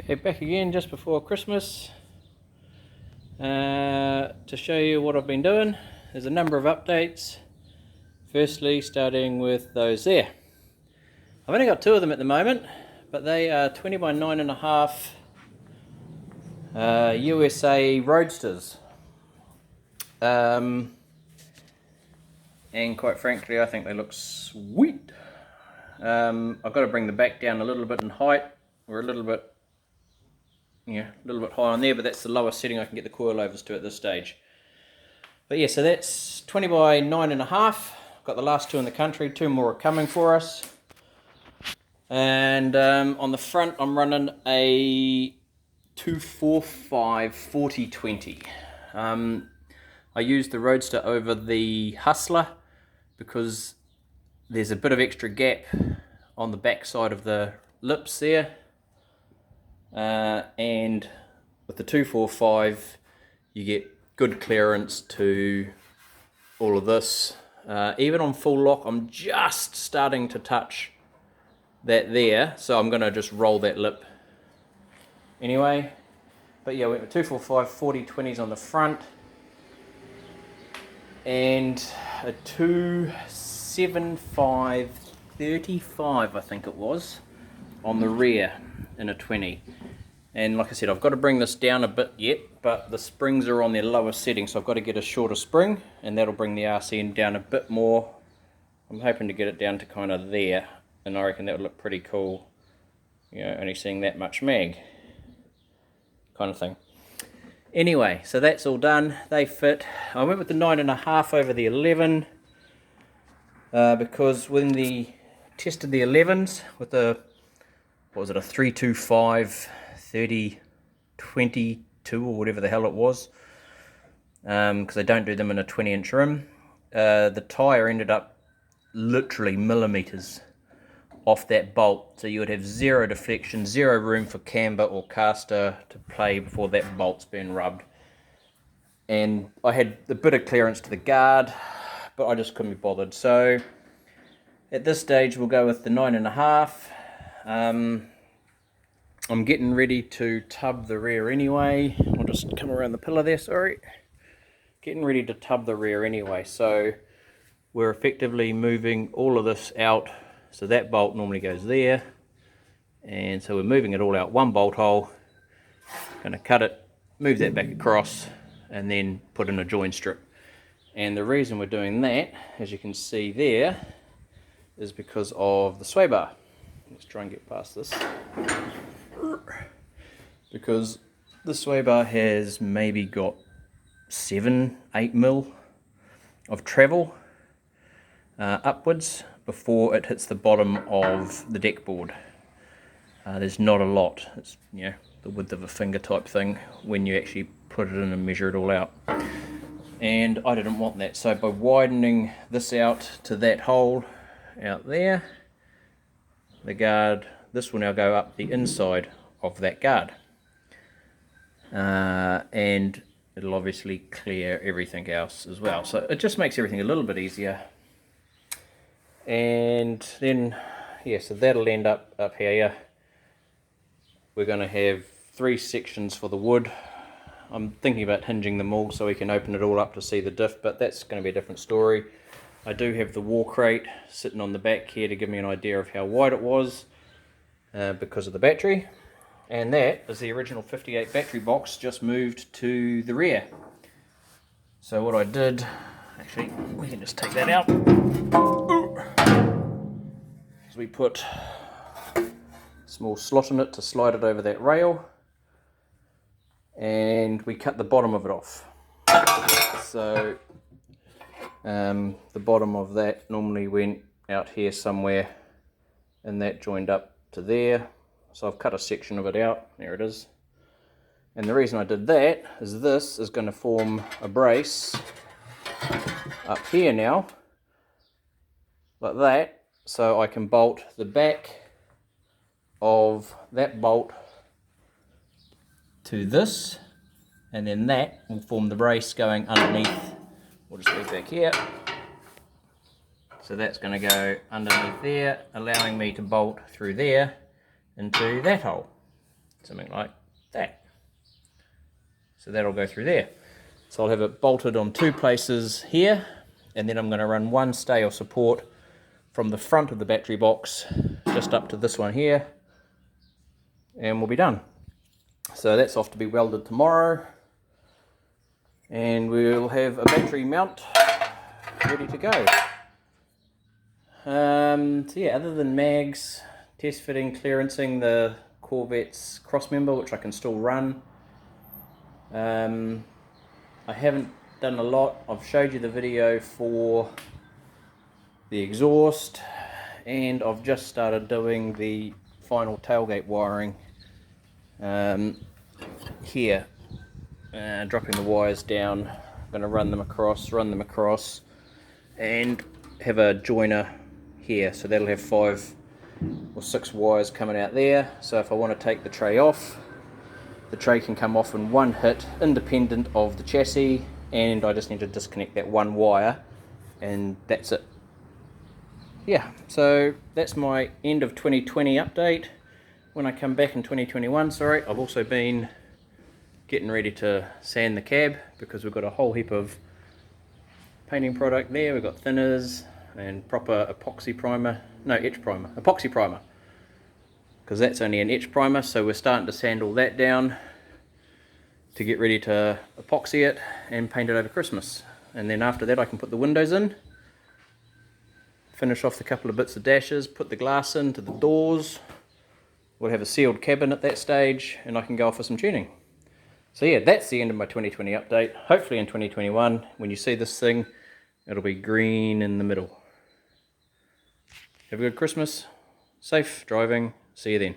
Okay, back again just before Christmas to show you what I've been doing. There's a number of updates. Firstly, starting with those there. I've only got two of them at the moment, but they are 20 by 9.5 USA Roadsters. And quite frankly, I think they look sweet. I've got to bring the back down a little bit in height. We're a little bit high on there, but that's the lowest setting I can get the coilovers to at this stage. But yeah, so that's 20 by 9.5. Got the last two in the country, two more are coming for us. And on the front, I'm running a 245 40/20. I used the Roadster over the Hustler because there's a bit of extra gap on the back side of the lips there. And with the 245 you get good clearance to all of this. Even on full lock I'm just starting to touch that there, so I'm going to just roll that lip anyway. But yeah, we went with 245 40/20s on the front and a 275 35 I think it was on the rear in a 20. And like I said, I've got to bring this down a bit yet, but the springs are on their lowest setting, so I've got to get a shorter spring, and that'll bring the RCN down a bit more. I'm hoping to get it down to kind of there, and I reckon that would look pretty cool, you know, only seeing that much mag kind of thing. Anyway, so that's all done. They fit. I went with the 9.5 over the 11 because when the tested the 11s with the, what was it, a 325 30/22 or whatever the hell it was, because they don't do them in a 20-inch rim. The tyre ended up literally millimeters off that bolt, so you would have zero deflection, zero room for camber or caster to play before that bolt's been rubbed. And I had a bit of clearance to the guard, but I just couldn't be bothered. So at this stage we'll go with the 9.5. I'm getting ready to tub the rear anyway. I'll just come around the pillar there, sorry. Getting ready to tub the rear anyway, so we're effectively moving all of this out. So that bolt normally goes there, and so we're moving it all out one bolt hole. Going to cut it, move that back across, and then put in a join strip. And the reason we're doing that, as you can see there, is because of the sway bar. Let's try and get past this. Because the sway bar has maybe got 7-8 mil of travel upwards before it hits the bottom of the deck board. There's not a lot. It's, you know, the width of a finger type thing when you actually put it in and measure it all out. And I didn't want that, so by widening this out to that hole out there, the guard, this will now go up the inside of that guard, and it'll obviously clear everything else as well, so it just makes everything a little bit easier. And then yeah, so that'll end up here. We're going to have 3 sections for the wood. I'm thinking about hinging them all so we can open it all up to see the diff, but that's going to be a different story. I do have the wall crate sitting on the back here to give me an idea of how wide it was because of the battery. And that is the original 58 battery box just moved to the rear. So what I did, actually we can just take that out, is we put a small slot in it to slide it over that rail, and we cut the bottom of it off. So the bottom of that normally went out here somewhere, and that joined up to there. So I've cut a section of it out, there it is. And the reason I did that is this is going to form a brace up here now, like that, so I can bolt the back of that bolt to this, and then that will form the brace going underneath. We'll just leave back here. So that's going to go underneath there, allowing me to bolt through there into that hole. something like that. So that'll go through there. So I'll have it bolted on 2 places here, and then I'm going to run 1 stay of support from the front of the battery box just up to this one here, and we'll be done. So that's off to be welded tomorrow, and we'll have a battery mount ready to go. So yeah, other than mags, test fitting, clearancing the Corvette's crossmember, which I can still run. I haven't done a lot. I've showed you the video for the exhaust, and I've just started doing the final tailgate wiring here, dropping the wires down. I'm going to run them across, and have a joiner here, so that'll have 5 or 6 wires coming out there. So if I want to take the tray off, the tray can come off in one hit, independent of the chassis, and I just need to disconnect that 1 wire, and that's it. Yeah, so that's my end of 2020 update. When I come back in 2021, I've also been getting ready to sand the cab, because we've got a whole heap of painting product there. We've got thinners and proper epoxy primer, epoxy primer, because that's only an etch primer. So we're starting to sand all that down to get ready to epoxy it and paint it over Christmas. And then after that I can put the windows in, finish off the couple of bits of dashes, put the glass into the doors. We'll have a sealed cabin at that stage, and I can go off for some tuning. So yeah, that's the end of my 2020 update. Hopefully in 2021, when you see this thing, it'll be green in the middle. Have a good Christmas, safe driving, see you then.